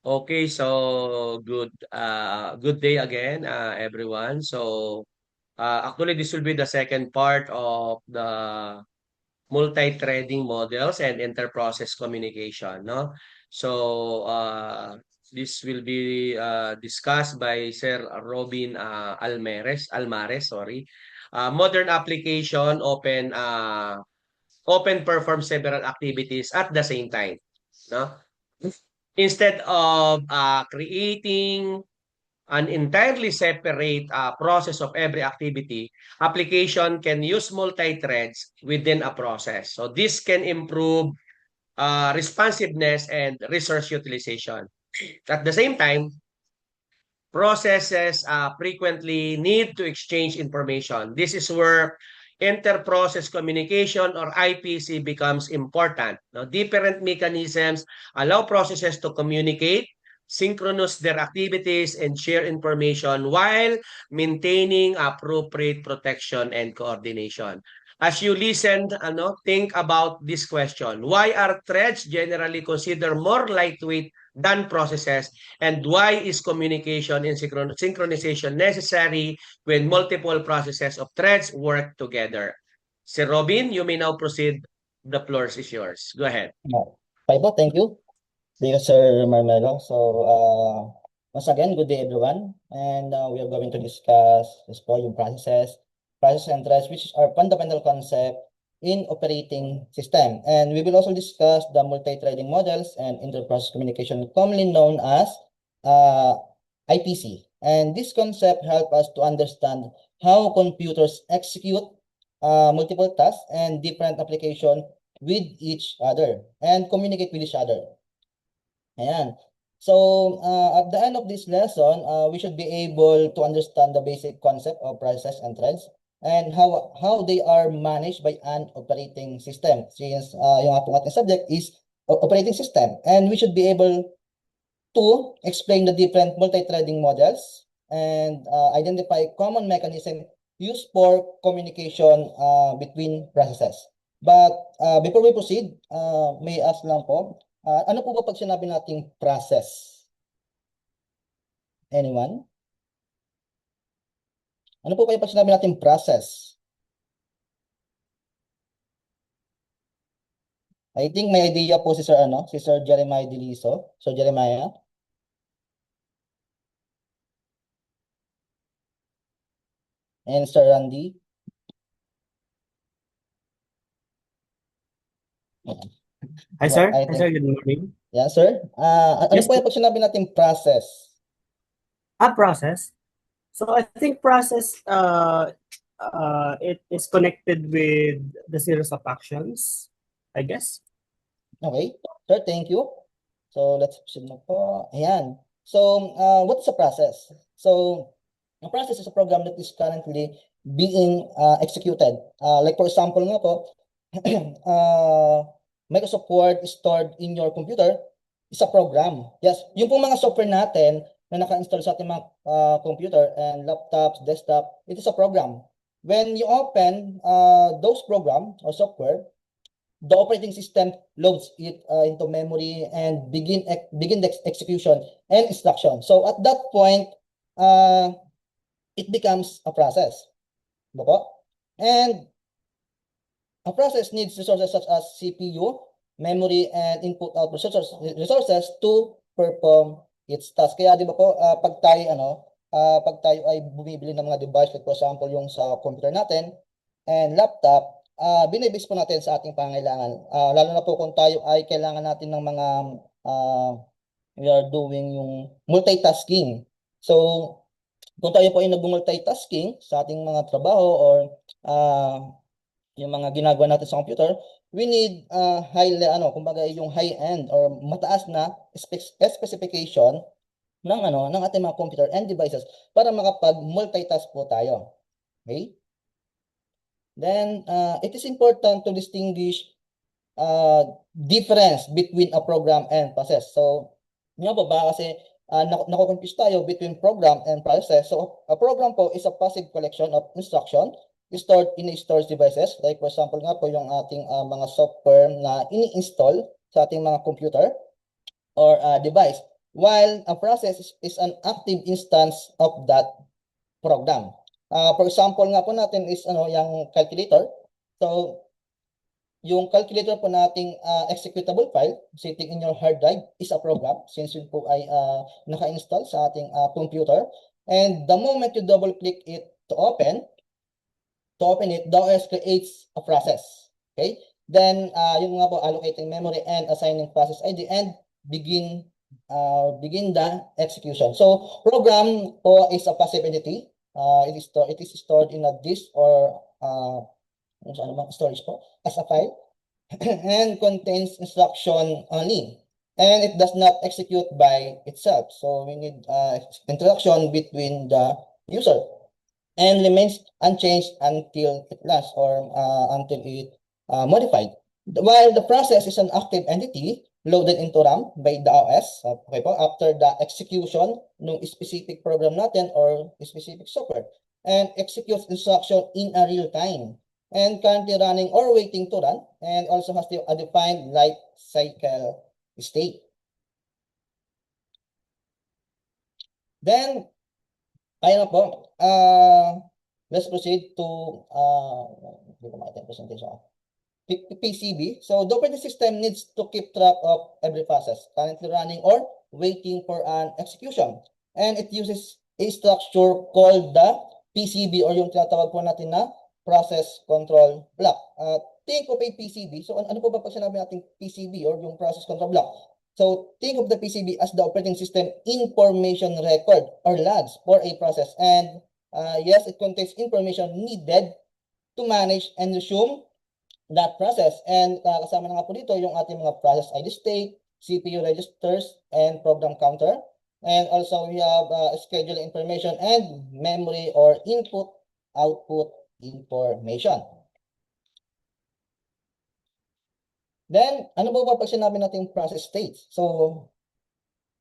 Okay, so good day again, everyone. So actually, this will be the second part of the multi-threading models and inter-process communication, no? So this will be discussed by Sir Robin Almares, sorry. Modern application often perform several activities at the same time, no? Instead of creating an entirely separate process of every activity, application can use multi-threads within a process. So this can improve responsiveness and resource utilization. At the same time, processes frequently need to exchange information. This is where inter-process communication or IPC becomes important. Now, different mechanisms allow processes to communicate, synchronous their activities, and share information while maintaining appropriate protection and coordination. As you listen, think about this question. Why are threads generally considered more lightweight than processes? And why is communication and synchronization necessary when multiple processes of threads work together? Sir Robin, you may now proceed. The floor is yours. Go ahead. Okay po, thank you. Thank you, Sir Marmelo. So, once again, good day, everyone. And we are going to discuss yung process and threads, which are fundamental concept in operating system. And we will also discuss the multi-threading models and inter-process communication, commonly known as IPC. And this concept help us to understand how computers execute multiple tasks and different applications with each other and communicate with each other. Ayan. So, at the end of this lesson, we should be able to understand the basic concept of process and threads and how they are managed by an operating system. Since yung ating subject is operating system, and we should be able to explain the different multi-threading models and identify common mechanism used for communication between processes. But before we proceed, may I ask lang po, ano po ba pag sinabi nating process? Anyone? Ano po kaya pag sinabi nating process? I think may idea po si Sir Jeremiah Diliso. Sir Jeremiah? And Sir Randy? Hi, sir. I Hi, think, sir. Good morning. yeah, sir. Ano Yes, po kaya pag sinabi nating process? a process. So I think process, it is connected with the series of actions, I guess. Okay, sir, thank you. So let's proceed na po. Ayan. So what's a process? So a process is a program that is currently being executed. Like for example nga po, Microsoft Word stored in your computer is a program. Yes, yung pong mga software natin na naka-install sa ating mga computer and laptops, desktop, it is a program. When you open those program or software, the operating system loads it into memory and begin the execution and instruction. So at that point, it becomes a process. And a process needs resources such as CPU, memory, and input-output resources to perform its task. Kaya di ba po, pag tayo ay bumibili ng mga device, like for example, yung sa computer natin and laptop, binibase po natin sa ating pangailangan. Lalo na po kung tayo ay kailangan natin ng mga we are doing yung multitasking. So, kung tayo po ay nag-multitasking sa ating mga trabaho or yung mga ginagawa natin sa computer, we need kumbaga yung high-end or mataas na specification ng ating mga computer and devices para makapag-multitask po tayo. Okay? Then, it is important to distinguish difference between a program and process. So, nga po ba kasi nakukonfuse tayo between program and process. So, a program po is a passive collection of instruction stored in a storage devices. Like for example nga po yung ating mga software na ini-install sa ating mga computer or device. while a process is an active instance of that program. For example nga po natin is yung calculator. So yung calculator po nating executable file sitting in your hard drive is a program since yun po ay naka-install sa ating computer. And the moment you double click it to open it, the OS creates a process. Okay? Then yung nga po allocating memory and assigning process ID and begin the execution. So program po is a passive entity. It is stored in a disk or storage po as a file and contains instruction only, and it does not execute by itself. So we need interaction between the user and remains unchanged until it lasts or until it modified. While the process is an active entity loaded into RAM by the OS, okay po, after the execution ng specific program natin or specific software, and executes instruction in a real time, and currently running or waiting to run, and also has a defined life cycle state. Then, ayun po, let's proceed to PCB. So the operating system needs to keep track of every process currently running or waiting for an execution. And it uses a structure called the PCB or yung tinatawag po natin na process control block. Think of a PCB. So ano po ba pag sinabi natin PCB or yung process control block? So think of the PCB as the operating system information record or logs for a process. And yes, it contains information needed to manage and resume that process. And kasama na nga po dito yung ating mga process ID state, CPU registers, and program counter. And also we have schedule information and memory or input-output information. Then, ano po ba pag sinabi natin process states? So,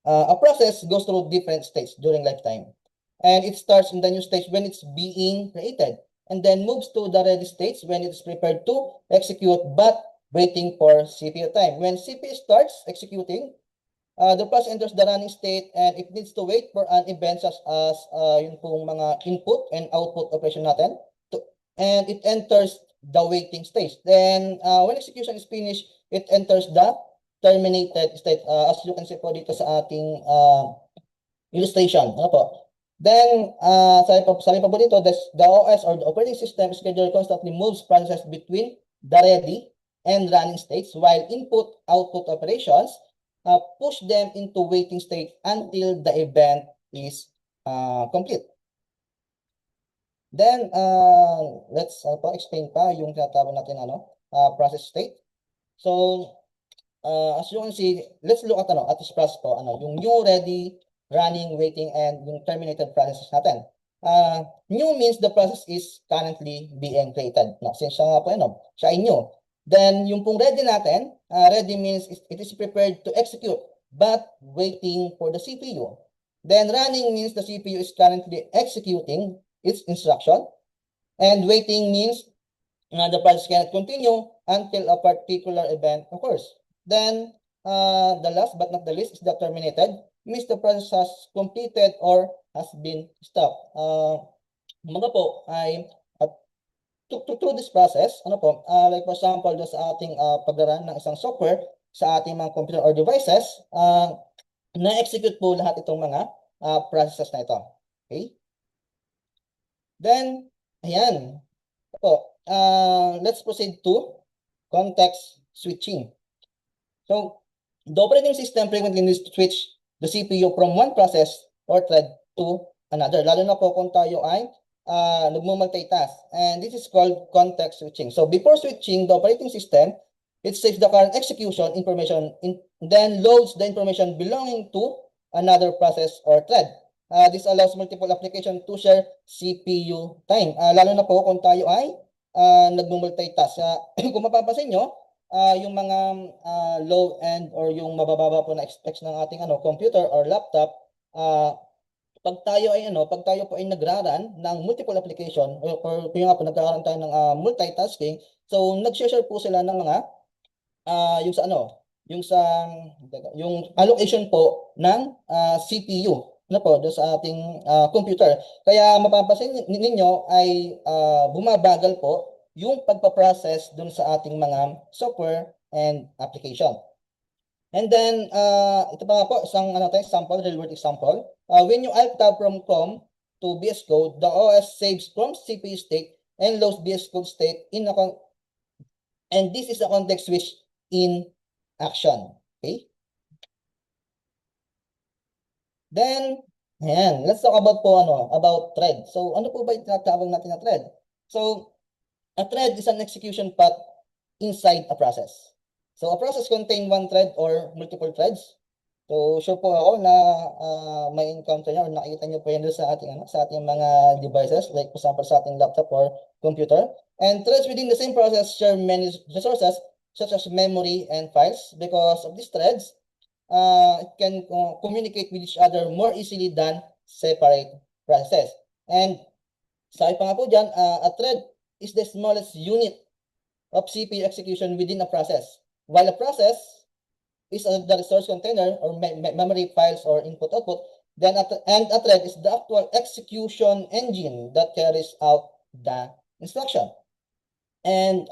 a process goes through different states during lifetime. And it starts in the new stage when it's being created, and then moves to the ready states when it's prepared to execute but waiting for CPU time. When CPU starts executing, the process enters the running state and it needs to wait for an event such as yung pong mga input and output operation natin. And it enters the waiting stage. Then, when execution is finished, it enters the terminated state. As you can see po dito sa ating illustration. Ano po? Then, sabi pa po dito, the OS or the operating system schedule constantly moves processes between the ready and running states, while input-output operations push them into waiting state until the event is complete. Then, let's explain pa yung tinatawag natin process state. So, as you can see, let's look at this process po, yung new, ready, running, waiting, and yung terminated processes natin. New means the process is currently being created. Since siya nga po siya ay new. Then, yung pong ready natin, ready means it is prepared to execute but waiting for the CPU. Then, running means the CPU is currently executing its instruction. And waiting means the process cannot continue until a particular event occurs. Then, the last but not the least is the terminated. Means the process has completed or has been stopped. Mga po ay through this process, like for example, sa ating paglaran ng isang software sa ating mga computer or devices, na-execute po lahat itong mga processes na ito. Okay? Then, ayan. Let's proceed to context switching. So, the operating system frequently needs to switch the CPU from one process or thread to another. Lalo na po kung tayo ay nagmumultitask. And this is called context switching. So, before switching the operating system, it saves the current execution information, then loads the information belonging to another process or thread. This allows multiple applications to share CPU time. Lalo na po kung tayo ay nagmumultitask. Kung mapapansin nyo, yung mga low end or yung mabababa po na specs ng ating computer or laptop, pag tayo po ay nagraran ng multiple application or yung nga po nagkakaroon tayo ng multitasking, so nag-share po sila ng mga yung sa yung allocation po ng CPU ano po doon sa ating computer. Kaya mapapansin ninyo ay bumabagal po yung pagpaprocess doon sa ating mga software and application. And then ito pa nga po isang example, real world example. When you alt tab from Chrome to VS Code, the OS saves from CPU state and loads VS Code state and this is a context switch in action. Okay? Then, ayan, let's talk about about thread. So, ano po ba yung tinatawag natin na thread? So, a thread is an execution path inside a process. So, a process contain one thread or multiple threads. So, sure po ako na may encounter nyo or nakikita nyo po yan sa ating mga devices, like for example sa ating laptop or computer. And threads within the same process share many resources such as memory and files. Because of these threads, it can communicate with each other more easily than separate processes. And sabi pa nga po dyan, a thread is the smallest unit of CPU execution within a process. While a process is the resource container or memory files or input-output, then a thread is the actual execution engine that carries out the instruction. And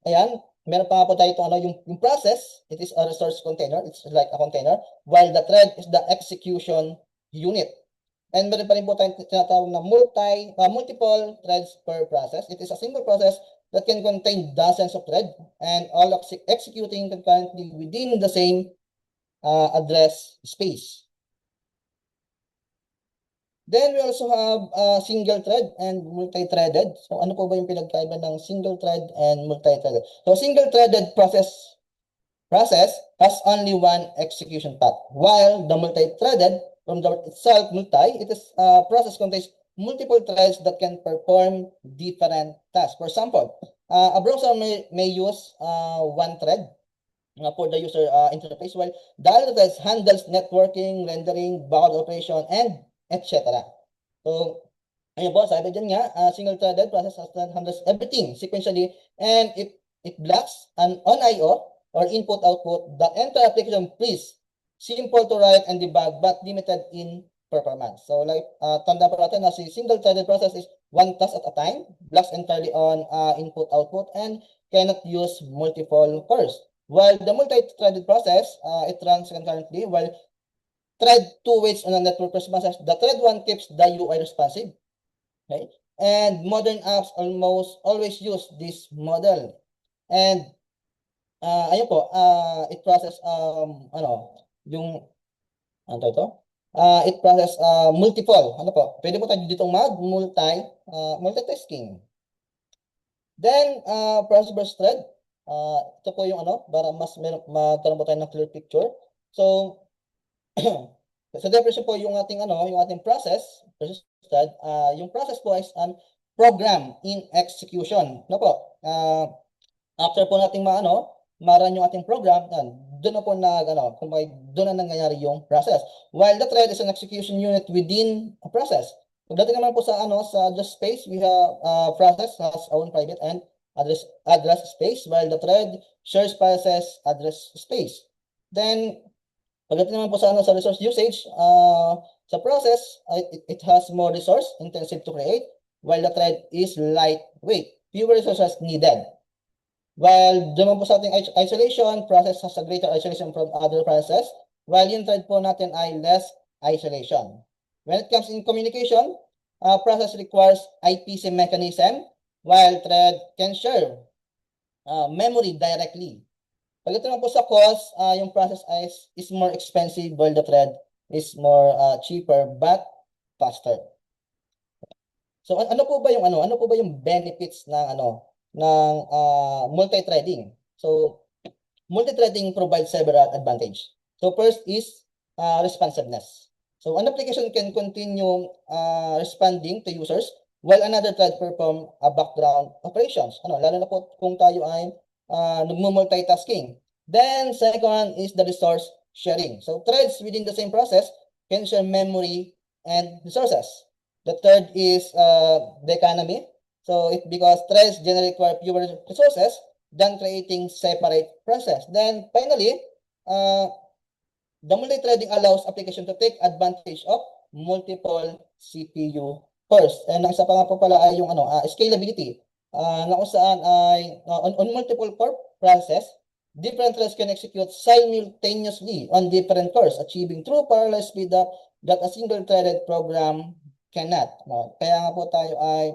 ayan, meron pa nga po tayo itong yung process, it is a resource container, it's like a container, while the thread is the execution unit. And meron pa rin po tayong tinatawag na multiple threads per process. It is a single process that can contain dozens of threads and all executing concurrently within the same address space. Then we also have single thread and multi-threaded. So ano po ba yung pinagkaiba ng single thread and multi-threaded? So single-threaded process has only one execution path, while the multi-threaded from the word itself, it is process contains multiple threads that can perform different tasks. For example, a browser may use one thread for the user interface, while the other threads handles networking, rendering, backend operation, and etc. So, ayun po, sabi dyan nga, single-threaded process handles everything sequentially, and it blocks on I/O or input-output the entire application frees. Simple to write and debug, but limited in performance. So, like, tanda pa natin na si single-threaded process is one task at a time, blocks entirely on input-output, and cannot use multiple cores. While the multi-threaded process, it runs concurrently, while thread 2 waits on a network responses. The thread 1 keeps the UI responsive. Okay? And modern apps almost always use this model. And ayun po, it process it process multiple. Ano po? Pwede po tayo ditong multitasking. Then process versus thread. Ito po yung para mas magkaroon po tayo ng clear picture. So sa definition po yung ating process versus thread, yung process po is an program in execution. No po? After po nating ma-run yung ating program, doon na po doon na nangyayari yung process. While the thread is an execution unit within a process. Pagdating naman po sa address space, we have process has own private and address space, while the thread shares process address space. Then pagdating naman po sa resource usage, sa process, it has more resource intensive to create, while the thread is lightweight, fewer resources needed. While naman po sa ating isolation, process has a greater isolation from other processes, while yung thread po natin ay less isolation. When it comes in communication, process requires IPC mechanism, while thread can share memory directly. Pag ito naman po sa cost, yung process is more expensive, while the thread is more cheaper but faster. So ano po ba yung benefits ng multi-threading? So multi-threading provides several advantages. So first is responsiveness. So an application can continue responding to users while another thread perform a background operations. Lalo na po kung tayo ay nagmo-multitasking. Then second is the resource sharing. So threads within the same process can share memory and resources. The third is the economy. So because threads generally require fewer resources, than creating separate process. Then finally, the multi-threading allows application to take advantage of multiple CPU cores. And ang isa pa nga po pala ay yung scalability. Na kung saan ay on multiple core process, different threads can execute simultaneously on different cores, achieving true parallel speedup that a single-threaded program cannot. Kaya nga po tayo ay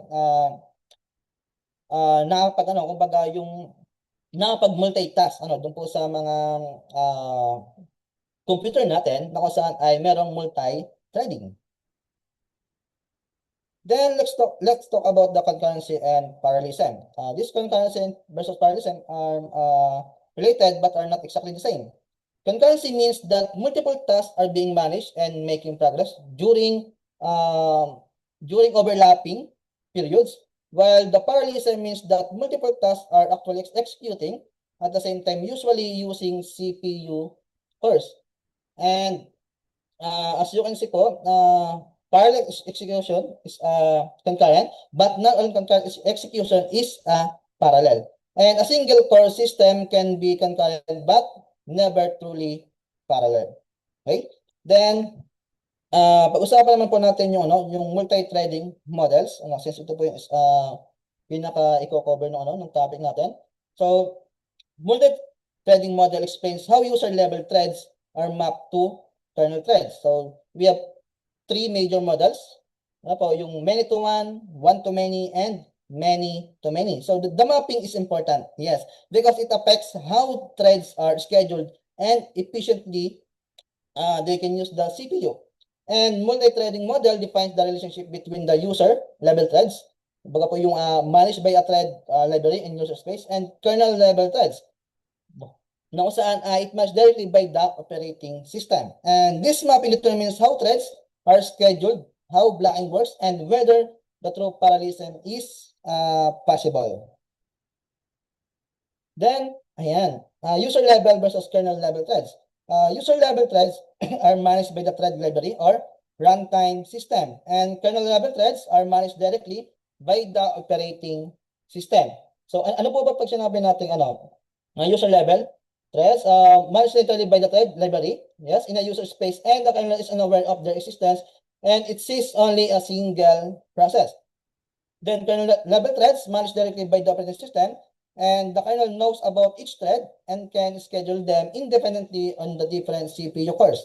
kumbaga yung nakapag-multitask doon po sa mga computer natin na kung saan ay merong multi-threading. Then let's talk about the concurrency and parallelism. This concurrency versus parallelism are related but are not exactly the same. Concurrency means that multiple tasks are being managed and making progress during overlapping periods, while the parallelism means that multiple tasks are actually executing at the same time, usually using CPU cores. And as you can see po, parallel execution is concurrent, but not all concurrent execution is parallel. And a single core system can be concurrent, but never truly parallel. Okay? Then, pag-usapan naman po natin yung multi-threading models. Since ito po yung pinaka-i-cover ng topic natin. So, multi-threading model explains how user-level threads are mapped to kernel threads. So, we have three major models. Yung many-to-one, one-to-many, and many-to-many. So, the mapping is important, yes, because it affects how threads are scheduled and efficiently they can use the CPU. And multi-threading model defines the relationship between the user-level threads, baga po yung managed by a thread library in user space, and kernel-level threads, na kung saan it matched directly by the operating system. And this mapping determines how threads are scheduled, how blocking works, and whether the true parallelism is possible. Then, ayan, user-level versus kernel-level threads. User-level threads are managed by the thread library or runtime system, and kernel-level threads are managed directly by the operating system. So, ano po ba pag sinabi natin user-level threads managed literally by the thread library, yes, in a user space, and the kernel is unaware of their existence, and it sees only a single process. Then kernel-level threads managed directly by the operating system, and the kernel knows about each thread and can schedule them independently on the different CPU cores.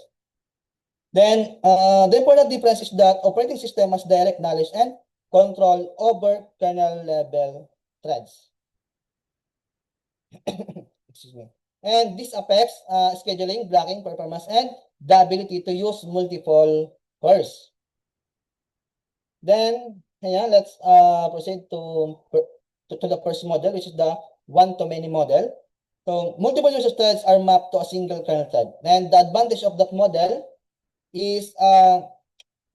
Then, the important difference is that operating system has direct knowledge and control over kernel-level threads. Excuse me. And this affects scheduling, blocking, performance, and the ability to use multiple cores. Then, let's proceed to the first model, which is the one-to-many model. So, multiple user threads are mapped to a single kernel thread. And the advantage of that model is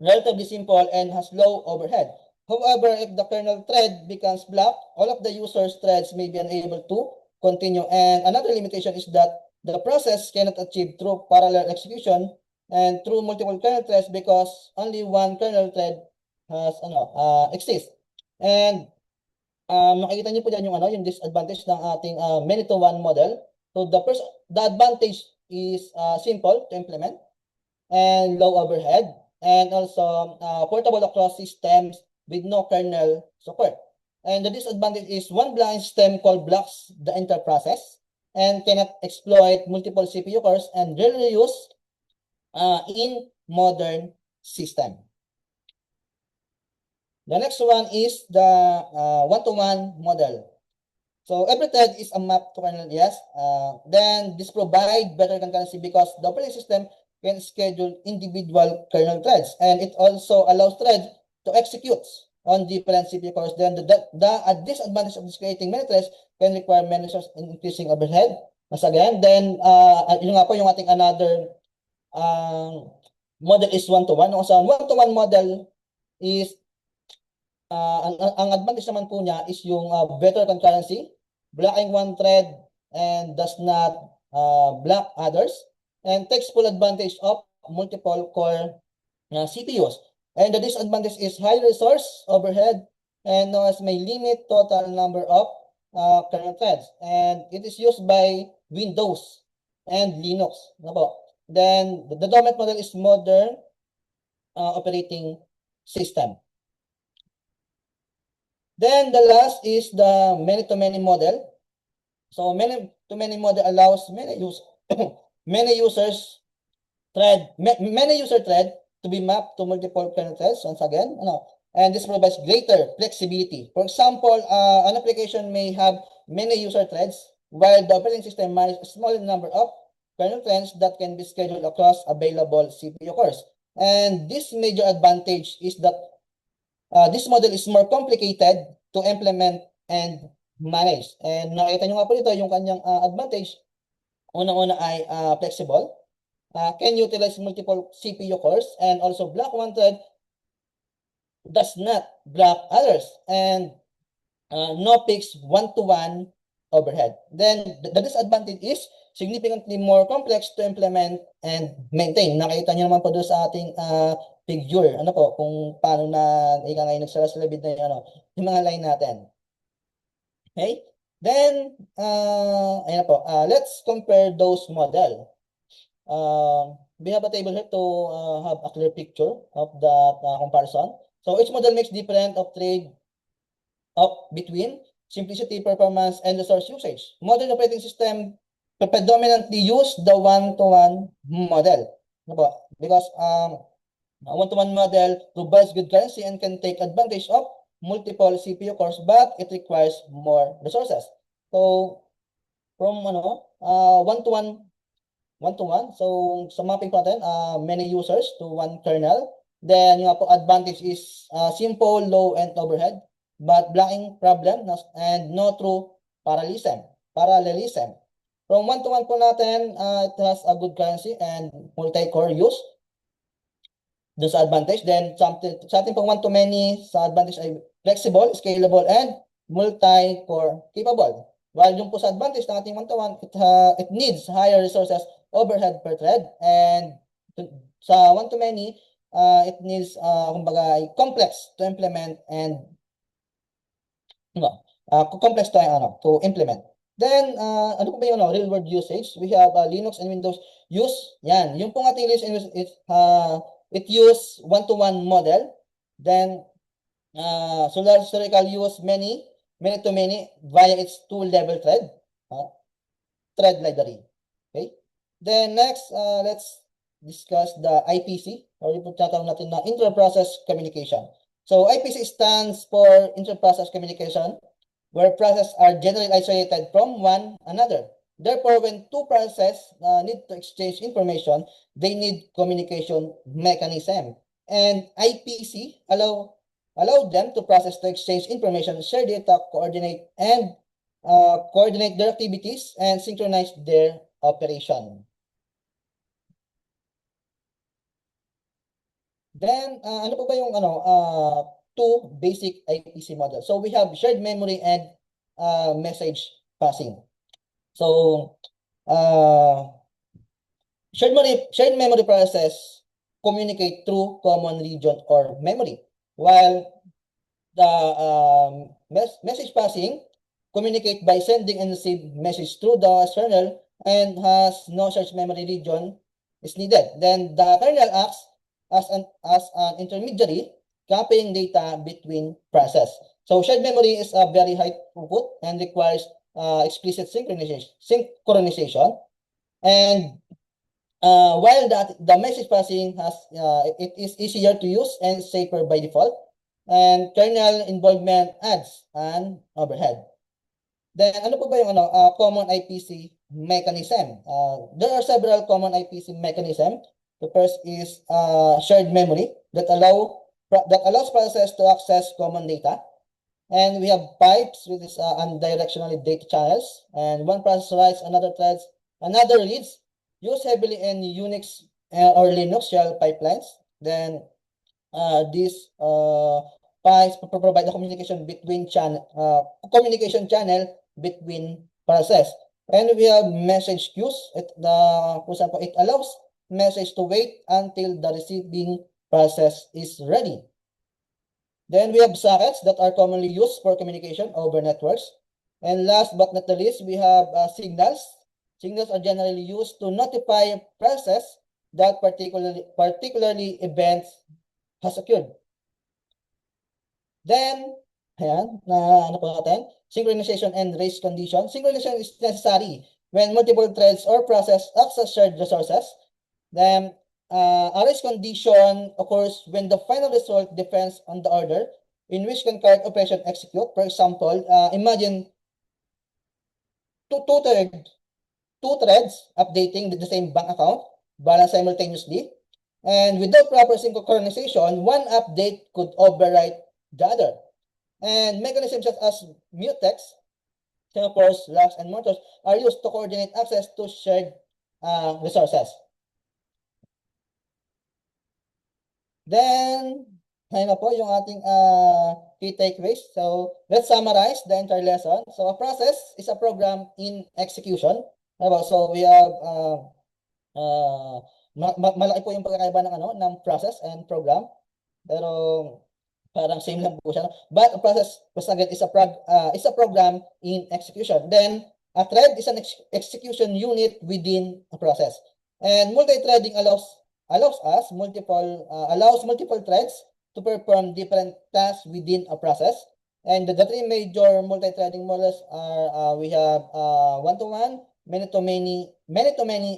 relatively simple and has low overhead. However, if the kernel thread becomes blocked, all of the user's threads may be unable to continue. And another limitation is that the process cannot achieve true parallel execution and through multiple kernel threads because only one kernel thread has exists. And makikita niyo po dyan yung disadvantage ng ating many-to-one model. So the advantage is simple to implement and low overhead, and also portable across systems with no kernel support. And the disadvantage is one blind system called blocks the entire process and cannot exploit multiple CPU cores and rarely used in modern system. The next one is the one-to-one model. So every thread is a map to kernel, yes. Then this provides better concurrency because the operating system can schedule individual kernel threads, and it also allows threads to execute on different CPU cores. Then the disadvantage of this creating many threads can require many resources and increasing overhead. Once again, then yun nga po yung ating another model is one-to-one. So one-to-one model is ang advantage naman po niya is yung better concurrency, blocking one thread and does not block others, and takes full advantage of multiple core CPUs. And the disadvantage is high resource overhead and may limit total number of kernel threads, and it is used by Windows and Linux. Ano po? Then the dominant model is modern operating system. Then the last is the many-to-many model. So many-to-many model allows many many user thread to be mapped to multiple kernel threads once again, and this provides greater flexibility. For example, an application may have many user threads while the operating system manages a small number of kernel threads that can be scheduled across available CPU cores. And this major advantage is that this model is more complicated to implement and manage. And nakita nyo nga po dito yung kanyang advantage. Unang-una ay flexible. Can utilize multiple CPU cores, and also block one thread does not block others, and no fixed one-to-one overhead. Then the disadvantage is significantly more complex to implement and maintain. Nakita niyo naman po doon sa ating figure, ano po, kung paano na ika ngayon nagsasalabid na yung mga line natin. Okay? Then, ayan po, let's compare those model. We have a table here to have a clear picture of that comparison. So each model makes different of trade between simplicity, performance, and resource usage. Modern operating system predominantly use the one-to-one model. Because a one-to-one model provides good currency and can take advantage of multiple CPU cores, but it requires more resources. So from one-to-one, so sa mapping po natin, many users to one kernel. Then yung advantage is simple, low, and overhead, but blocking problem and no true parallelism. From one-to-one po natin, it has a good currency and multi-core use. Doon sa advantage. Then sa ating pong one-to-many, sa advantage ay flexible, scalable, and multi-core capable. While yung po sa advantage ng ating one-to-one, it needs higher resources, overhead per thread, and sa one-to-many, it needs kumbaga complex to implement and complex to implement. Then ano po ba yung real world usage? We have Linux and Windows use yan. Yung pong ating Linux and Windows, it use one-to-one model. Then Solar Historical use many-to-many via its two-level thread library. Okay. Then next, let's discuss the IPC, or yung tatawag natin na inter-process communication. So IPC stands for inter-process communication, where processes are generally isolated from one another. Therefore, when two processes need to exchange information, they need communication mechanism. And IPC allow them to process, to exchange information, share data, coordinate their activities, and synchronize their operation. Then, ano po ba yung two basic IPC models? So we have shared memory and message passing. So shared memory process communicate through common region or memory, while the message passing communicate by sending and receive message through the kernel and has no such memory region is needed. Then the kernel acts as an intermediary, copying data between processes. So shared memory is a very high throughput and requires explicit synchronization. And while the message passing has it is easier to use and safer by default, and kernel involvement adds an overhead. Then ano po ba yung common IPC mechanism? There are several common IPC mechanism. The first is shared memory that allows processes to access common data. And we have pipes, which is unidirectional data channels. And one process writes, another reads, used heavily in Unix or Linux shell pipelines. Then these pipes provide a communication channel between processes. And we have message queues. For example, it allows message to wait until the receiving process is ready. Then we have sockets that are commonly used for communication over networks. And last but not the least, we have signals. Signals are generally used to notify process that particularly events has occurred. Then, ayan, ano po natin? Synchronization and race condition. Synchronization is necessary when multiple threads or process access shared resources. Then, a race condition occurs when the final result depends on the order in which concurrent operation execute. For example, imagine two threads updating the same bank account balance simultaneously. And without proper synchronization, one update could overwrite the other. And mechanisms such as mutex, semaphores, locks, and motors are used to coordinate access to shared resources. Then, ayun na po yung ating key takeaways. So, let's summarize the entire lesson. So, a process is a program in execution. So, we have malaki po yung pagkakaiba ng process and program. Pero parang same lang po siya. But a process, again, is a program in execution. Then, a thread is an execution unit within a process. And multi-threading allows multiple threads to perform different tasks within a process. And the three major multi-threading models are we have one-to-one, many-to-many,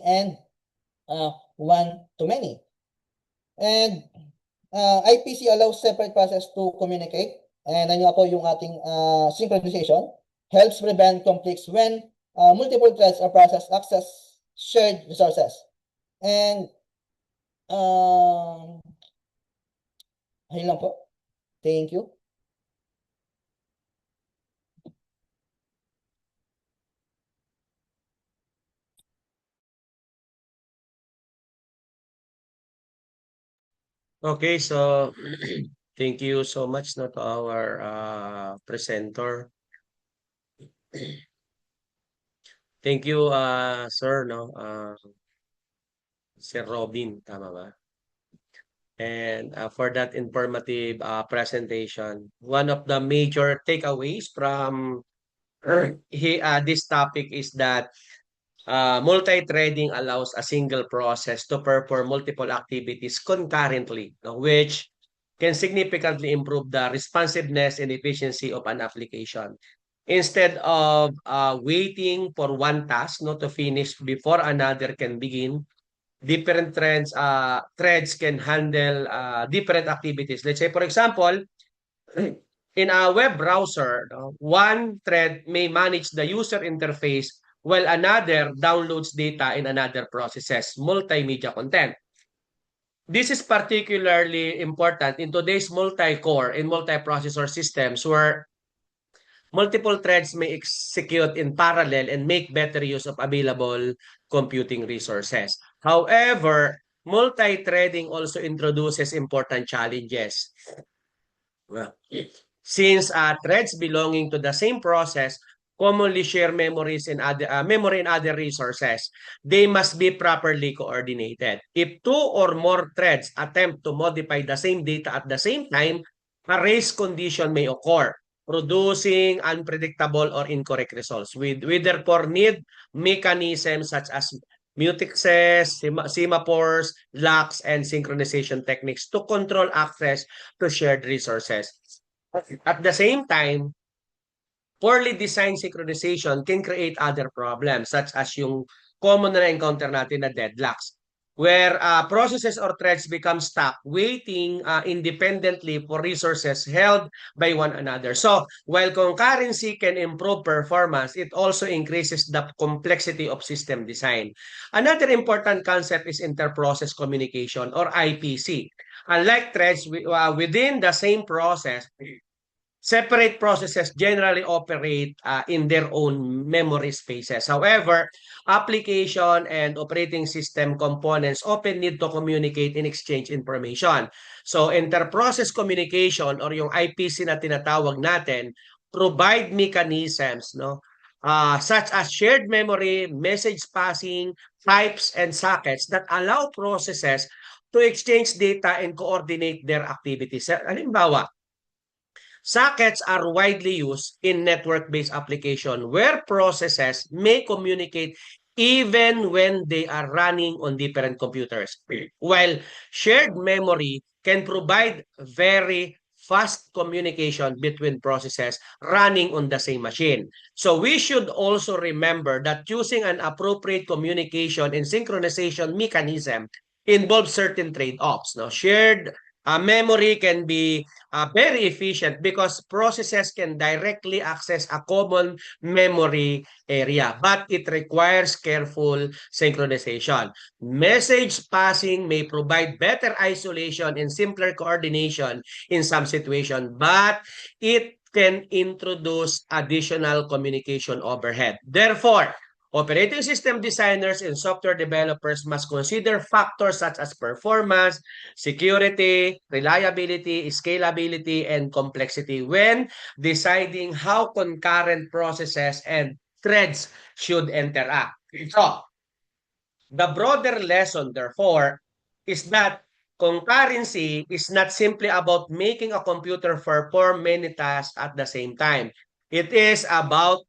and one-to-many. And IPC allows separate processes to communicate. And ano po yung ating synchronization helps prevent conflicts when multiple threads or processes access shared resources. And ayun lang po. Thank you. Okay, so thank you so much to our presenter. Thank you, sir, Sir Robin, tama ba? And for that informative presentation. One of the major takeaways from this topic is that multi-threading allows a single process to perform multiple activities concurrently, which can significantly improve the responsiveness and efficiency of an application. Instead of waiting for one task to finish before another can begin, different threads can handle different activities. Let's say, for example, in a web browser, one thread may manage the user interface while another downloads data in another processes multimedia content. This is particularly important in today's multi-core and multi-processor systems where multiple threads may execute in parallel and make better use of available computing resources. However, multi-threading also introduces important challenges. Well, since threads belonging to the same process commonly share memories and memory and other resources, they must be properly coordinated. If two or more threads attempt to modify the same data at the same time, a race condition may occur, producing unpredictable or incorrect results. We therefore need mechanisms such as mutexes, semaphores, locks, and synchronization techniques to control access to shared resources. At the same time, poorly designed synchronization can create other problems such as yung common na encounter natin na deadlocks where processes or threads become stuck waiting independently for resources held by one another. So, while concurrency can improve performance, it also increases the complexity of system design. Another important concept is interprocess communication or IPC. Unlike threads within the same process, separate processes generally operate in their own memory spaces. However, application and operating system components often need to communicate and exchange information. So, interprocess communication or yung IPC na tinatawag natin provide mechanisms such as shared memory, message passing, pipes, and sockets that allow processes to exchange data and coordinate their activities. Halimbawa, Sockets are widely used in network-based application where processes may communicate even when they are running on different computers. While shared memory can provide very fast communication between processes running on the same machine. So we should also remember that using an appropriate communication and synchronization mechanism involves certain trade-offs. No? Shared memory can be very efficient because processes can directly access a common memory area, but it requires careful synchronization. Message passing may provide better isolation and simpler coordination in some situations, but it can introduce additional communication overhead. Therefore, operating system designers and software developers must consider factors such as performance, security, reliability, scalability, and complexity when deciding how concurrent processes and threads should interact. So, the broader lesson, therefore, is that concurrency is not simply about making a computer perform many tasks at the same time. It is about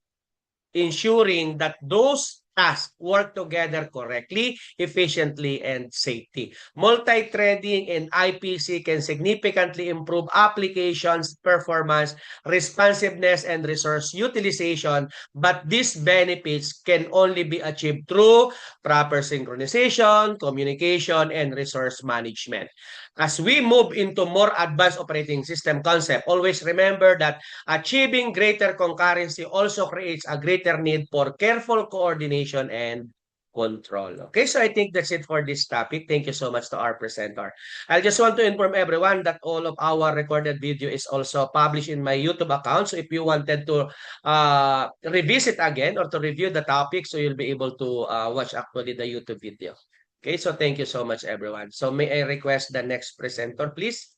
ensuring that those tasks work together correctly, efficiently, and safely. Multi-threading and IPC can significantly improve applications, performance, responsiveness, and resource utilization, but these benefits can only be achieved through proper synchronization, communication, and resource management. As we move into more advanced operating system concept, always remember that achieving greater concurrency also creates a greater need for careful coordination and control. Okay, so I think that's it for this topic. Thank you so much to our presenter. I just want to inform everyone that all of our recorded video is also published in my YouTube account. So if you wanted to revisit again or to review the topic, so you'll be able to watch actually the YouTube video. Okay, so thank you so much, everyone. So may I request the next presenter, please?